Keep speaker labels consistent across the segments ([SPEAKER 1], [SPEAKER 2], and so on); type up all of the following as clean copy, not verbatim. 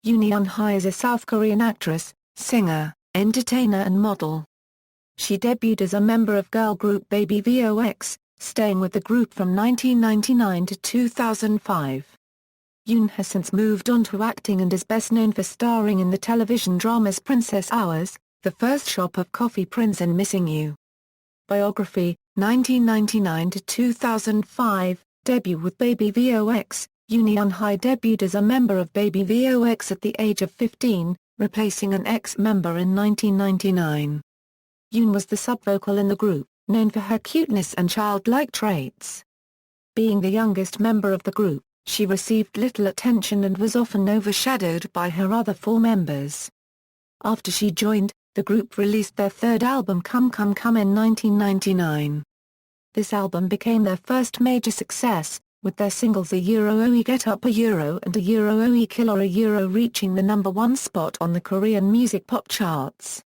[SPEAKER 1] Yoon Eun-hye is a South Korean actress, singer, entertainer and model. She debuted as a member of girl group Baby VOX, staying with the group from 1999 to 2005. Yoon has since moved on to acting and is best known for starring in the television dramas Princess Hours, The First Shop of Coffee Prince and Missing You. Biography, 1999 to 2005, debut with Baby VOX. Yoon Eun-hye debuted as a member of Baby VOX at the age of 15, replacing an ex-member in 1999. Yoon was the sub-vocal in the group, known for her cuteness and childlike traits. Being the youngest member of the group, she received little attention and was often overshadowed by her other four members. After she joined, the group released their third album Come Come Come in 1999. This album became their first major success, with their singles A Euro Oe Get Up A Euro and A Euro Oe Kill or A Euro reaching the #1 spot on the Korean music pop charts.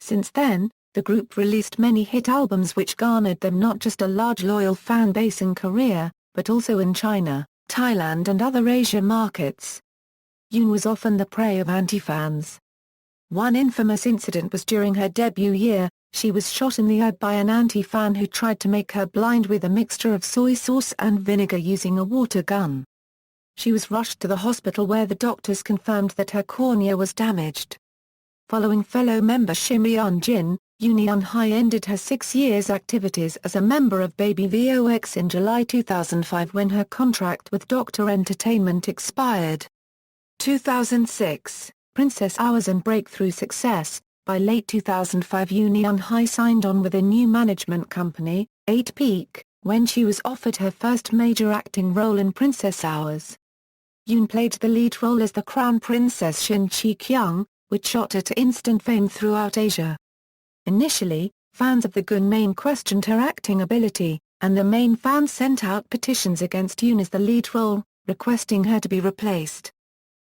[SPEAKER 1] Since then, the group released many hit albums which garnered them not just a large loyal fan base in Korea, but also in China, Thailand and other Asia markets. Yoon was often the prey of anti-fans. One infamous incident was during her debut year. She was shot in the eye by an anti-fan who tried to make her blind with a mixture of soy sauce and vinegar using a water gun. She was rushed to the hospital where the doctors confirmed that her cornea was damaged. Following fellow member Shim Yeon-jin, Yoon Eun-hye ended her 6 years' activities as a member of Baby VOX in July 2005 when her contract with Doctor Entertainment expired. 2006, Princess Hours and breakthrough success. By late 2005 Yoon Eun-hye signed on with a new management company, 8 Peak, when she was offered her first major acting role in Princess Hours. Yoon played the lead role as the Crown Princess Shin Chi-kyung, which shot her to instant fame throughout Asia. Initially, fans of the Gunmae questioned her acting ability, and the main fans sent out petitions against Yoon as the lead role, requesting her to be replaced.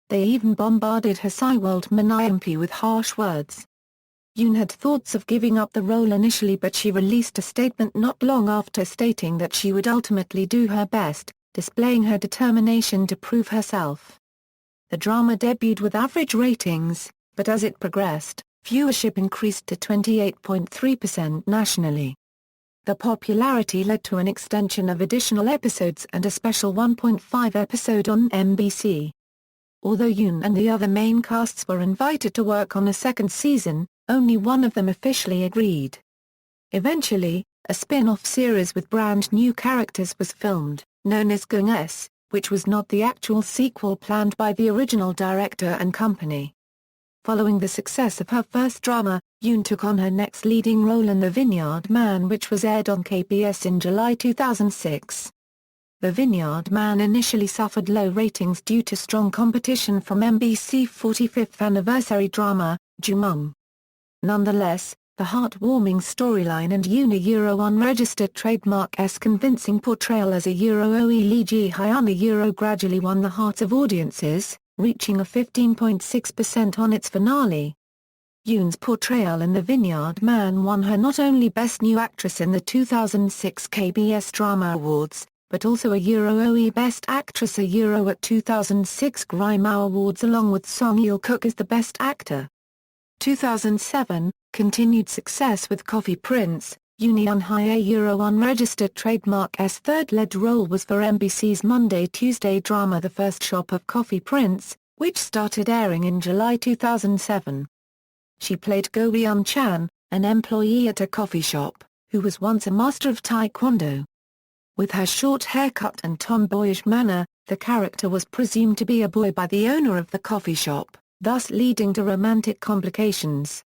[SPEAKER 1] They even bombarded her Psyworld Manayampi with harsh words. Yoon had thoughts of giving up the role initially, but she released a statement not long after stating that she would ultimately do her best, displaying her determination to prove herself. The drama debuted with average ratings, but as it progressed, viewership increased to 28.3% nationally. The popularity led to an extension of additional episodes and a special 1.5 episode on MBC. Although Yoon and the other main casts were invited to work on a second season, only one of them officially agreed. Eventually, a spin-off series with brand new characters was filmed, known as Gung S, which was not the actual sequel planned by the original director and company. Following the success of her first drama, Yoon took on her next leading role in The Vineyard Man, which was aired on KBS in July 2006. The Vineyard Man initially suffered low ratings due to strong competition from MBC 45th anniversary drama, Jumong. Nonetheless, the heartwarming storyline and Yoon unregistered trademark-esque convincing portrayal as a Euro Oe Lee Ji-hyun a Euro gradually won the hearts of audiences, reaching a 15.6% on its finale. Yoon's portrayal in The Vineyard Man won her not only Best New Actress in the 2006 KBS Drama Awards, but also a Euro Oe Best Actress a Euro at 2006 Grimao Awards along with Song Il-kook as the Best Actor. 2007, continued success with Coffee Prince. Yoon Eun-hye a Euro unregistered trademark-esque third lead role was for MBC's Monday-Tuesday drama The First Shop of Coffee Prince, which started airing in July 2007. She played Go Ryun-chan, an employee at a coffee shop, who was once a master of Taekwondo. With her short haircut and tomboyish manner, the character was presumed to be a boy by the owner of the coffee shop, thus leading to romantic complications.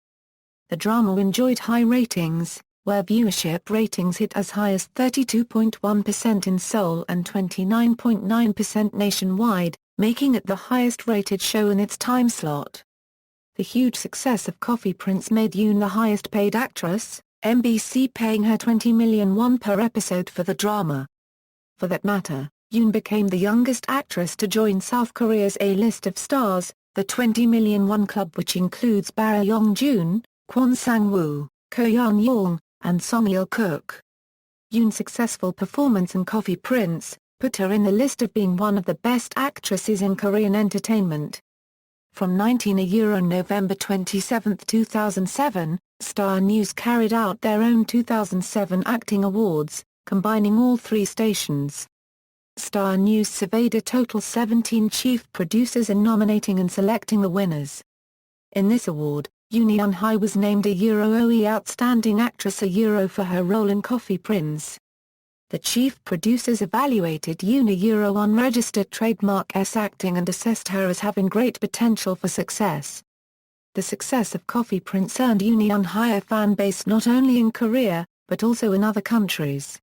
[SPEAKER 1] The drama enjoyed high ratings, where viewership ratings hit as high as 32.1% in Seoul and 29.9% nationwide, making it the highest-rated show in its time slot. The huge success of Coffee Prince made Yoon the highest-paid actress, MBC paying her 20 million won per episode for the drama. For that matter, Yoon became the youngest actress to join South Korea's A-list of stars, the 20 million won club, which includes Bara Young-joon, Kwon Sang-woo, Ko Yeon-young, and Song Il-kook. Yoon's successful performance in Coffee Prince put her in the list of being one of the best actresses in Korean entertainment. From 19 November 27, 2007, Star News carried out their own 2007 acting awards, combining all three stations. Star News surveyed a total 17 chief producers in nominating and selecting the winners. In this award, Yoon Eun-hye was named a OE Outstanding Actress for her role in Coffee Prince. The chief producers evaluated Yoon on registered trademark S acting and assessed her as having great potential for success. The success of Coffee Prince earned Yoon Eun-hye a fan base not only in Korea, but also in other countries.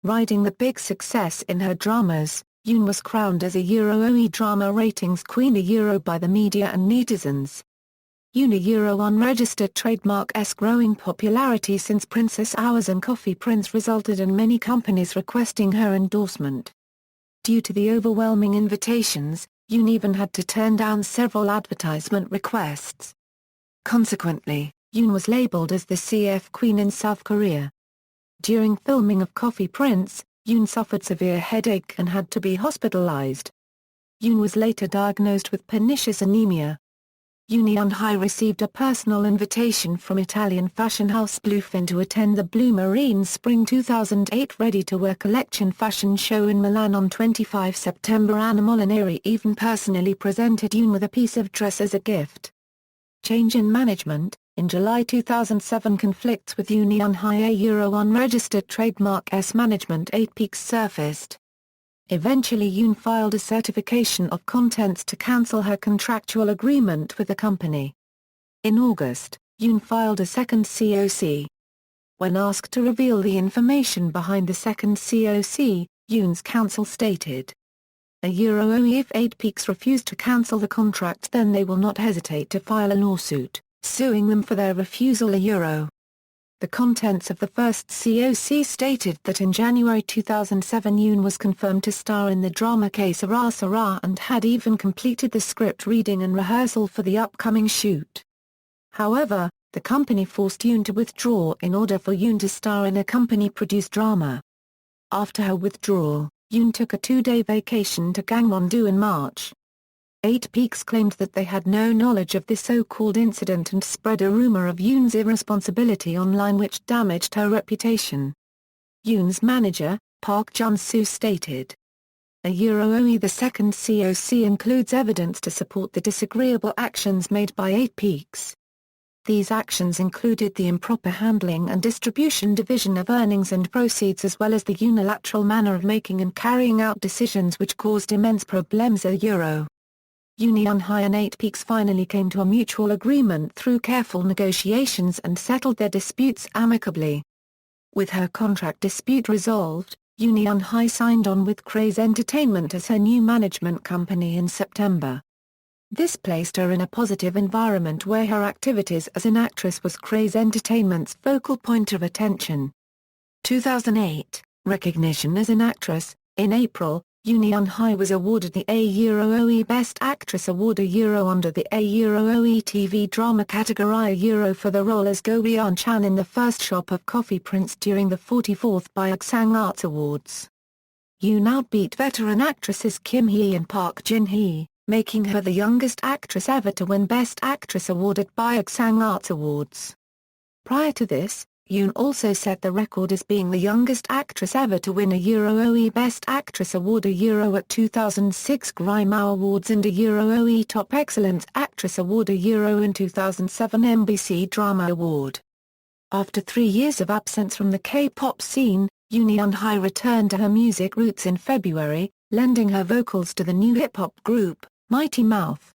[SPEAKER 1] Riding the big success in her dramas, Yoon was crowned as a OE drama ratings queen by the media and netizens. Yoon on registered trademark S growing popularity since Princess Hours and Coffee Prince resulted in many companies requesting her endorsement. Due to the overwhelming invitations, Yoon even had to turn down several advertisement requests. Consequently, Yoon was labeled as the CF Queen in South Korea. During filming of Coffee Prince, Yoon suffered severe headache and had to be hospitalized. Yoon was later diagnosed with pernicious anemia. Yoon Eun-hye received a personal invitation from Italian fashion house Bluefin to attend the Blue Marine Spring 2008 ready-to-wear collection fashion show in Milan on 25 September. Anna Molinari even personally presented Yoon with a piece of dress as a gift. Change in management. In July 2007, conflicts with Yoon Eun-hye on registered trademark S management 8 Peaks surfaced. Eventually Yoon filed a certification of contents to cancel her contractual agreement with the company. In August, Yoon filed a second COC. When asked to reveal the information behind the second COC, Yoon's counsel stated, if 8 Peaks refuse to cancel the contract, then they will not hesitate to file a lawsuit, suing them for their refusal. The contents of the first COC stated that in January 2007 Yoon was confirmed to star in the drama Que Sera Sera and had even completed the script reading and rehearsal for the upcoming shoot. However, the company forced Yoon to withdraw in order for Yoon to star in a company-produced drama. After her withdrawal, Yoon took a 2-day vacation to Gangwon-do in March. 8 Peaks claimed that they had no knowledge of this so-called incident and spread a rumor of Yoon's irresponsibility online which damaged her reputation. Yoon's manager, Park Jun-soo stated, the second COC includes evidence to support the disagreeable actions made by 8 Peaks. These actions included the improper handling and distribution division of earnings and proceeds as well as the unilateral manner of making and carrying out decisions which caused immense problems. Yoon Eun-hye and 8 Peaks finally came to a mutual agreement through careful negotiations and settled their disputes amicably. With her contract dispute resolved, Yoon Eun-hye signed on with Craze Entertainment as her new management company in September. This placed her in a positive environment where her activities as an actress was Craze Entertainment's focal point of attention. 2008, recognition as an actress. In April, Yoon Eun-hye was awarded the OE Best Actress Award under the OE TV drama category for the role as Go Ryeon-chan in the first shop of Coffee Prince during the 44th Byeongsang Arts Awards. Yoon outbeat veteran actresses Kim Hee and Park Jin-hee, making her the youngest actress ever to win Best Actress Award at Byeongsang Arts Awards. Prior to this, Yoon also set the record as being the youngest actress ever to win a OE Best Actress Award at 2006 Grammy Awards and a OE Top Excellence Actress Award in 2007 MBC Drama Award. After 3 years of absence from the K-pop scene, Yoon Eun-hye returned to her music roots in February, lending her vocals to the new hip-hop group, Mighty Mouth.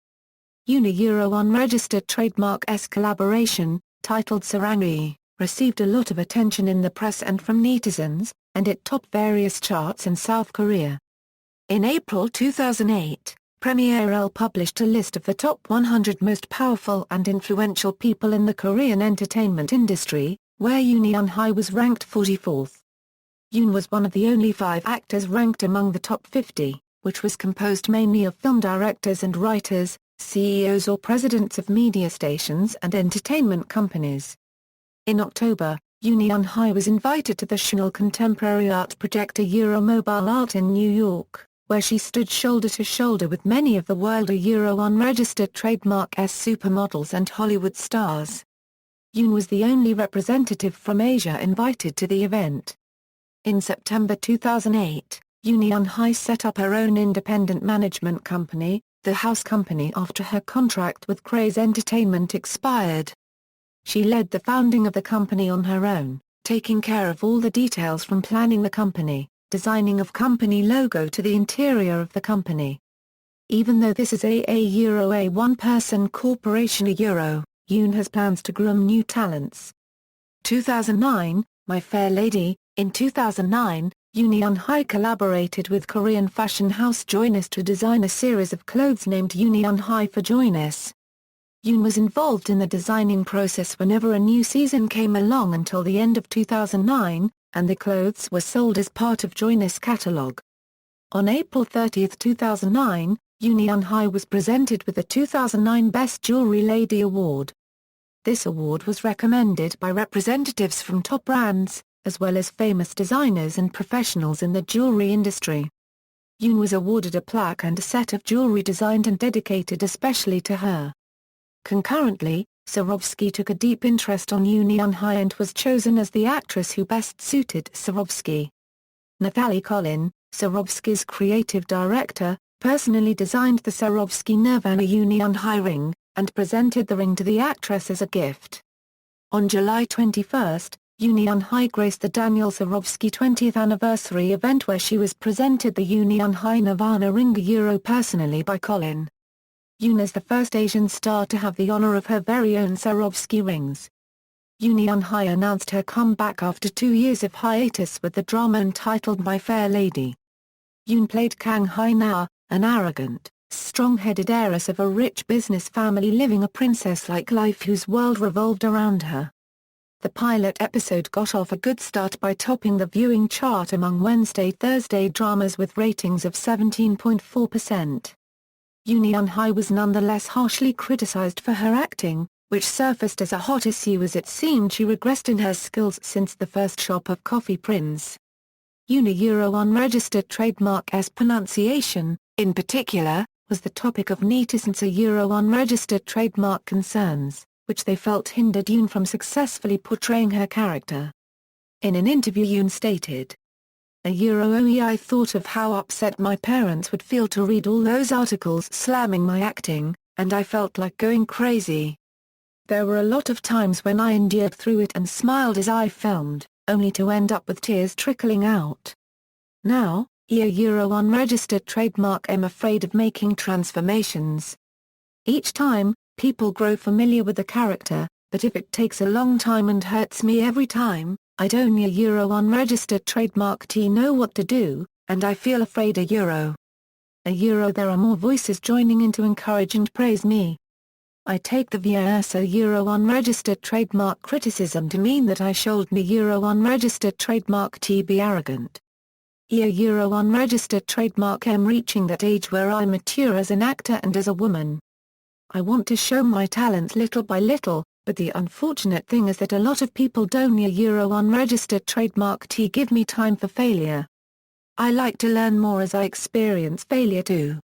[SPEAKER 1] Yoon on registered trademark S collaboration, titled Sarangi, received a lot of attention in the press and from netizens, and it topped various charts in South Korea. In April 2008, Premiere L published a list of the top 100 most powerful and influential people in the Korean entertainment industry, where Yoon Eun-hye was ranked 44th. Yoon was one of the only 5 actors ranked among the top 50, which was composed mainly of film directors and writers, CEOs or presidents of media stations and entertainment companies. In October, Yoon Eun-hye was invited to the Chanel Contemporary Art Project Mobile Art in New York, where she stood shoulder to shoulder with many of the World Euro unregistered trademark S supermodels and Hollywood stars. Yoon was the only representative from Asia invited to the event. In September 2008, Yoon Eun-hye set up her own independent management company, The House Company, after her contract with Craze Entertainment expired. She led the founding of the company on her own, taking care of all the details from planning the company, designing of company logo to the interior of the company. Even though this is a one-person corporation Yoon has plans to groom new talents. 2009, My Fair Lady. In 2009, Yoon Eun-hye collaborated with Korean fashion house Joinus to design a series of clothes named Yoon Eun-hye for Joinus. Yoon was involved in the designing process whenever a new season came along until the end of 2009, and the clothes were sold as part of Joinus' catalog. On April 30, 2009, Yoon Eun-hye was presented with the 2009 Best Jewelry Lady Award. This award was recommended by representatives from top brands, as well as famous designers and professionals in the jewelry industry. Yoon was awarded a plaque and a set of jewelry designed and dedicated especially to her. Concurrently, Swarovski took a deep interest on Yoon Eun-hye and was chosen as the actress who best suited Swarovski. Nathalie Collin, Swarovski's creative director, personally designed the Swarovski Nirvana Yoon Eun-hye ring, and presented the ring to the actress as a gift. On July 21, Yoon Eun-hye graced the Daniel Swarovski 20th anniversary event where she was presented the Yoon Eun-hye Nirvana ring personally by Collin. Yoon is the first Asian star to have the honor of her very own Swarovski rings. Yoon Eun-hye announced her comeback after 2 years of hiatus with the drama entitled My Fair Lady. Yoon played Kang Hae-na, an arrogant, strong-headed heiress of a rich business family living a princess-like life whose world revolved around her. The pilot episode got off a good start by topping the viewing chart among Wednesday-Thursday dramas with ratings of 17.4%. Yoon Eun-hye was nonetheless harshly criticized for her acting, which surfaced as a hot issue as it seemed she regressed in her skills since the first Shop of Coffee Prince. Yoon Euro unregistered trademark S pronunciation, in particular, was the topic of netizens' Euro unregistered trademark concerns, which they felt hindered Yoon from successfully portraying her character. In an interview Yoon stated, I thought of how upset my parents would feel to read all those articles slamming my acting, and I felt like going crazy. There were a lot of times when I endured through it and smiled as I filmed, only to end up with tears trickling out. Now, Euro unregistered trademark I'm afraid of making transformations. Each time, people grow familiar with the character, but if it takes a long time and hurts me every time, I don't Euro unregistered trademark know what to do, and I feel afraid Euro there are more voices joining in to encourage and praise me. I take the VS Euro unregistered trademark criticism to mean that I should Euro unregistered trademark be arrogant. Euro unregistered trademark am reaching that age where I mature as an actor and as a woman. I want to show my talents little by little, but the unfortunate thing is that a lot of people don't Euro unregistered trademark give me time for failure. I like to learn more as I experience failure too.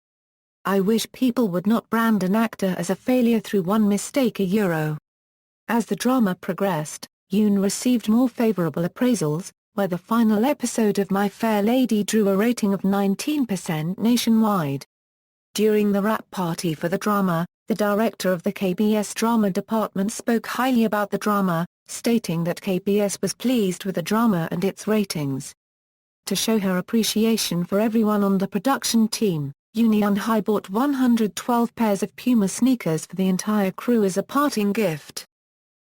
[SPEAKER 1] I wish people would not brand an actor as a failure through one mistake Euro. As the drama progressed, Yoon received more favorable appraisals, where the final episode of My Fair Lady drew a rating of 19% nationwide. During the wrap party for the drama, the director of the KBS drama department spoke highly about the drama, stating that KBS was pleased with the drama and its ratings. To show her appreciation for everyone on the production team, Yoon Eun-hye bought 112 pairs of Puma sneakers for the entire crew as a parting gift.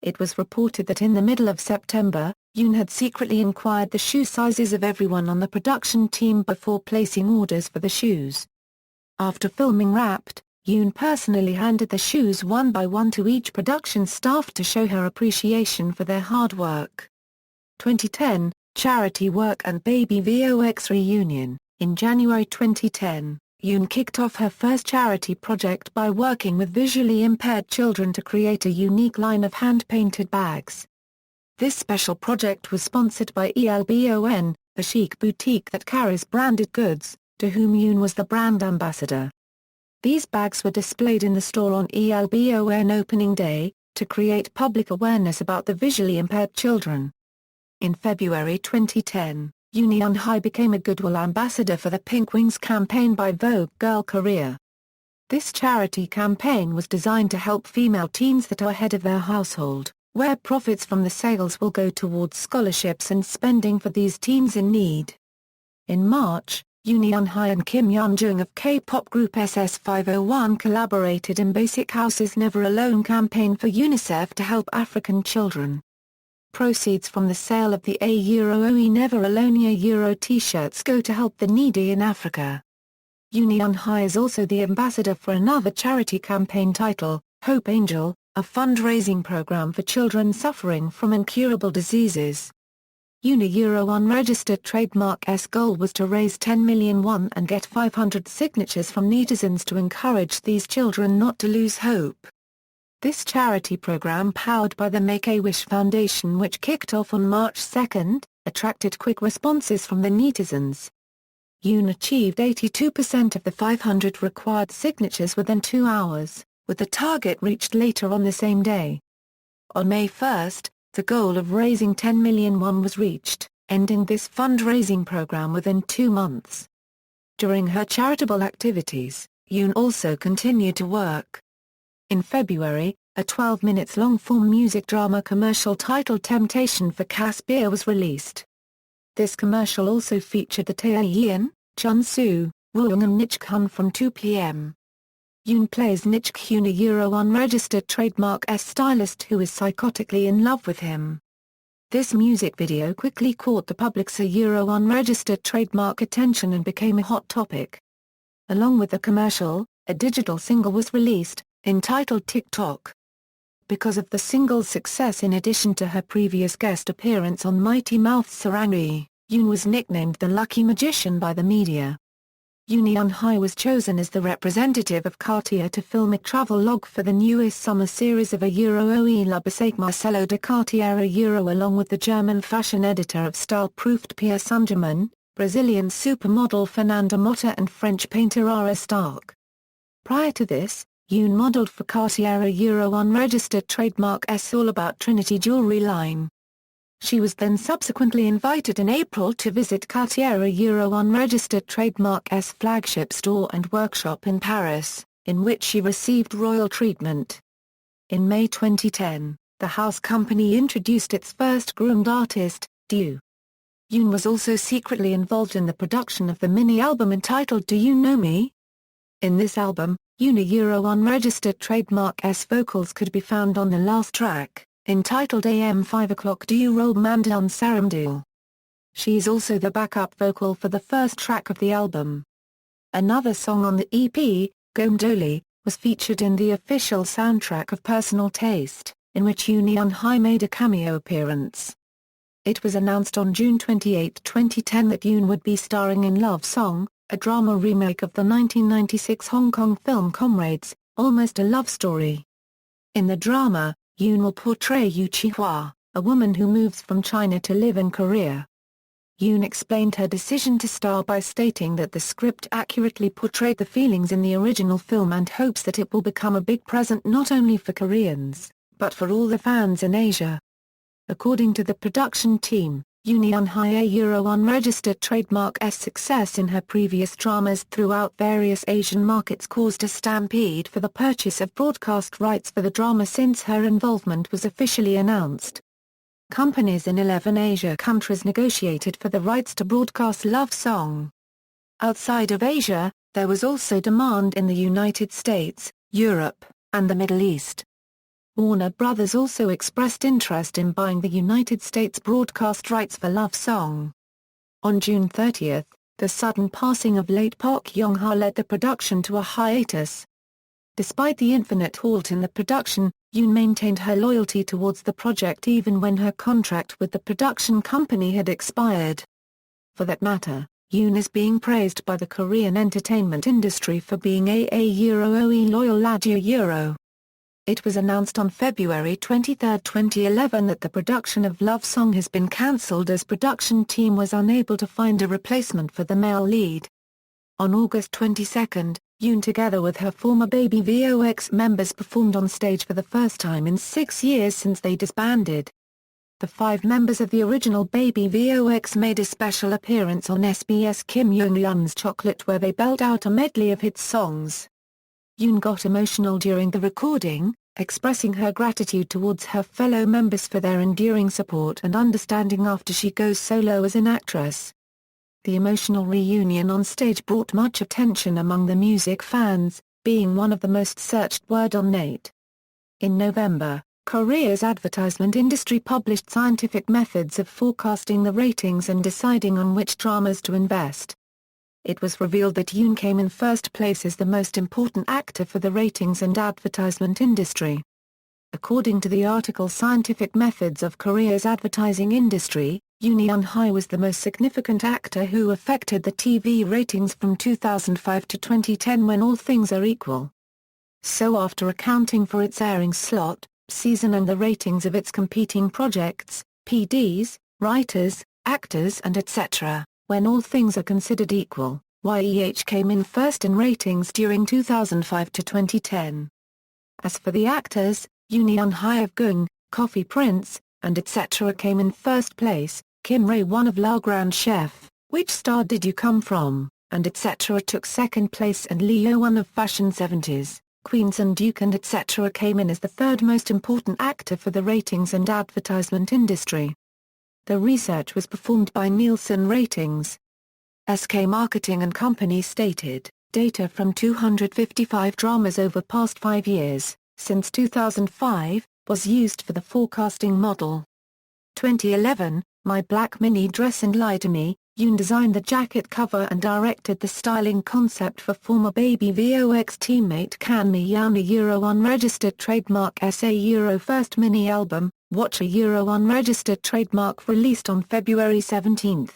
[SPEAKER 1] It was reported that in the middle of September, Yoon had secretly inquired the shoe sizes of everyone on the production team before placing orders for the shoes. After filming Wrapped, Yoon personally handed the shoes one by one to each production staff to show her appreciation for their hard work. 2010, Charity Work and Baby VOX Reunion. In January 2010, Yoon kicked off her first charity project by working with visually impaired children to create a unique line of hand-painted bags. This special project was sponsored by ELBON, a chic boutique that carries branded goods, to whom Yoon was the brand ambassador. These bags were displayed in the store on ELBON opening day, to create public awareness about the visually impaired children. In February 2010, Yoon Eun-hye became a Goodwill ambassador for the Pink Wings campaign by Vogue Girl Korea. This charity campaign was designed to help female teens that are head of their household, where profits from the sales will go towards scholarships and spending for these teens in need. In March, Yoon Eun-hye and Kim Yeon-jung of K-pop group SS501 collaborated in Basic House's Never Alone campaign for UNICEF to help African children. Proceeds from the sale of the A-OE Never Alone Euro t-shirts go to help the needy in Africa. Yoon Eun-hye is also the ambassador for another charity campaign titled, Hope Angel, a fundraising program for children suffering from incurable diseases. Yoon Eun registered trademark's goal was to raise 10 million won and get 500 signatures from netizens to encourage these children not to lose hope. This charity program, powered by the Make-A-Wish Foundation, which kicked off on March 2, attracted quick responses from the netizens. Yoon achieved 82% of the 500 required signatures within 2 hours, with the target reached later on the same day. On May 1, the goal of raising 10 million won was reached, ending this fundraising program within 2 months. During her charitable activities, Yoon also continued to work. In February, a 12 minutes long-form music drama commercial titled Temptation for Cass Beer was released. This commercial also featured the Tae-yeon, Jun-soo, Woo-young and Nichkhun from 2 p.m. Yoon plays Nichkhun, a Euro unregistered trademark stylist who is psychotically in love with him. This music video quickly caught the public's Euro unregistered trademark attention and became a hot topic. Along with the commercial, a digital single was released, entitled TikTok. Because of the single's success, in addition to her previous guest appearance on Mighty Mouth's Sarangi, Yoon was nicknamed the Lucky Magician by the media. Yoon Eun-hye was chosen as the representative of Cartier to film a travel log for the newest summer series of OE La Boutique Marcelo de Cartier along with the German fashion editor of Style-Proofed Pierre Saint-Germain, Brazilian supermodel Fernanda Motta and French painter Ara Stark. Prior to this, Yoon modeled for Cartier unregistered trademark All About Trinity jewelry line. She was then subsequently invited in April to visit Cartier unregistered trademark's flagship store and workshop in Paris, in which she received royal treatment. In May 2010, the house company introduced its first groomed artist, Dew. Yoon was also secretly involved in the production of the mini-album entitled Do You Know Me? In this album, Yoon unregistered trademark's vocals could be found on the last track, entitled AM 5 o'clock Do You Roll Mandan Saramdul. She is also the backup vocal for the first track of the album. Another song on the EP, Gomdoli, was featured in the official soundtrack of Personal Taste, in which Yoon Eun-hye made a cameo appearance. It was announced on June 28, 2010 that Yoon would be starring in Love Song, a drama remake of the 1996 Hong Kong film Comrades, Almost a Love Story. In the drama, Yoon will portray Yu Chi-hwa, a woman who moves from China to live in Korea. Yoon explained her decision to star by stating that the script accurately portrayed the feelings in the original film and hopes that it will become a big present not only for Koreans, but for all the fans in Asia. According to the production team, Yoon Eun-hye unregistered trademark's success in her previous dramas throughout various Asian markets caused a stampede for the purchase of broadcast rights for the drama since her involvement was officially announced. Companies in 11 Asia countries negotiated for the rights to broadcast Love Song. Outside of Asia, there was also demand in the United States, Europe, and the Middle East. Warner Brothers also expressed interest in buying the United States broadcast rights for Love Song. On June 30, the sudden passing of late Park Yong-ha led the production to a hiatus. Despite the infinite halt in the production, Yoon maintained her loyalty towards the project even when her contract with the production company had expired. For that matter, Yoon is being praised by the Korean entertainment industry for being a OE loyal Euro. It was announced on February 23, 2011 that the production of Love Song has been cancelled as production team was unable to find a replacement for the male lead. On August 22, Yoon together with her former Baby VOX members performed on stage for the first time in 6 years since they disbanded. The 5 members of the original Baby VOX made a special appearance on SBS Kim Jong-un's Chocolate where they belt out a medley of hit songs. Yoon got emotional during the recording, expressing her gratitude towards her fellow members for their enduring support and understanding after she goes solo as an actress. The emotional reunion on stage brought much attention among the music fans, being one of the most searched word on Nate. In November, Korea's advertisement industry published scientific methods of forecasting the ratings and deciding on which dramas to invest. It was revealed that Yoon came in first place as the most important actor for the ratings and advertisement industry. According to the article Scientific Methods of Korea's Advertising Industry, Yoon Eun-hye was the most significant actor who affected the TV ratings from 2005 to 2010 when All Things Are Equal. So after accounting for its airing slot, season and the ratings of its competing projects, PDs, writers, actors and etc., when all things are considered equal, YEH came in first in ratings during 2005 to 2010. As for the actors, Yoon Eun-hye of Gung, Coffee Prince, and etc. came in first place, Kim Rae-won of La Grande Chef, Which Star Did You Come From, and etc. took second place and Lee Yo-won of Fashion 70s, Queens and Duke and etc. came in as the third most important actor for the ratings and advertisement industry. The research was performed by Nielsen Ratings. SK Marketing and Company stated, data from 255 dramas over past 5 years, since 2005, was used for the forecasting model. 2011, My Black Mini Dress and Lie to Me, Yoon designed the jacket cover and directed the styling concept for former Baby VOX teammate Can Mi-yeon Euro unregistered trademark SA Euro first mini-album, Watch a Euro unregistered trademark released on February 17.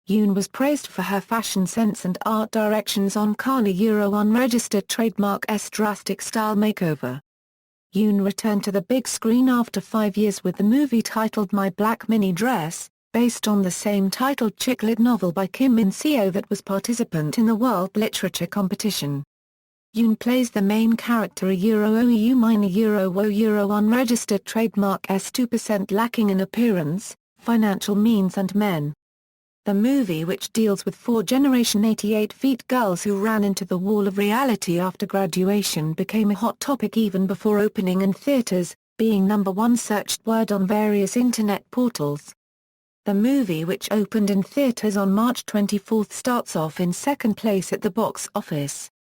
[SPEAKER 1] Yoon was praised for her fashion sense and art directions on Kali Euro unregistered trademark S drastic style makeover. Yoon returned to the big screen after 5 years with the movie titled My Black Mini Dress, based on the same titled chick lit novel by Kim Min-seo that was participant in the World Literature Competition. Yoon plays the main character a Euro OEU minor Euro Wo Euro unregistered trademark S 2% lacking in appearance, financial means and men. The movie, which deals with 4 Generation 88 Feet girls who ran into the wall of reality after graduation, became a hot topic even before opening in theaters, being #1 searched word on various internet portals. The movie, which opened in theaters on March 24, starts off in second place at the box office.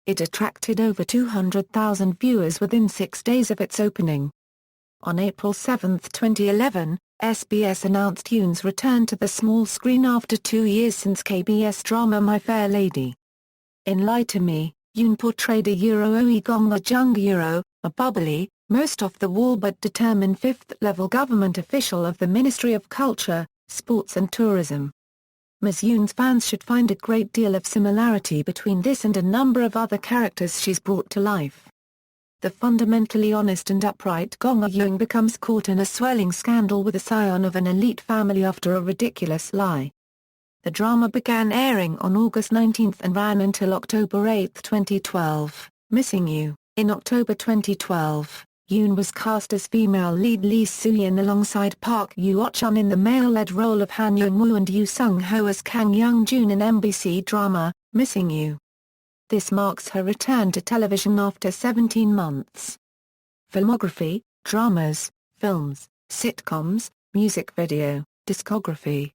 [SPEAKER 1] It attracted over 200,000 viewers within 6 days of its opening. On April 7, 2011, SBS announced Yoon's return to the small screen after 2 years since KBS drama My Fair Lady. In Lie to Me, Yoon portrayed a Euro Oe Gong Jung Euro, a bubbly, most off-the-wall but determined fifth-level government official of the Ministry of Culture, Sports and Tourism. Ms. Yoon's fans should find a great deal of similarity between this and a number of other characters she's brought to life. The fundamentally honest and upright Gong Young becomes caught in a swirling scandal with a scion of an elite family after a ridiculous lie. The drama began airing on August 19 and ran until October 8, 2012, Missing You. In October 2012, Yoon was cast as female lead Lee Soo-yeon alongside Park Yoo-chun in the male-led role of Han Young-woo and Yoo Sung-ho as Kang Young-jun in NBC drama, Missing You. This marks her return to television after 17 months. Filmography, dramas, films, sitcoms, music video, discography.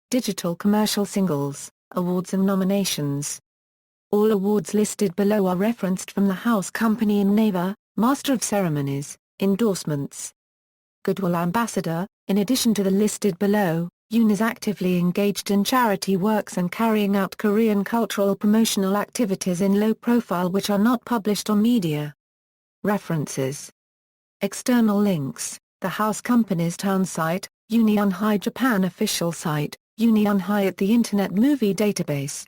[SPEAKER 1] Digital commercial singles, awards and nominations. All awards listed below are referenced from the house company in Naver, Master of Ceremonies, endorsements. Goodwill Ambassador. In addition to the listed below, Yoon is actively engaged in charity works and carrying out Korean cultural promotional activities in low profile which are not published on media. References. External links, the house company's town site, Yoon Eun-hye Japan official site, Yoon Eun-hye at the Internet Movie Database.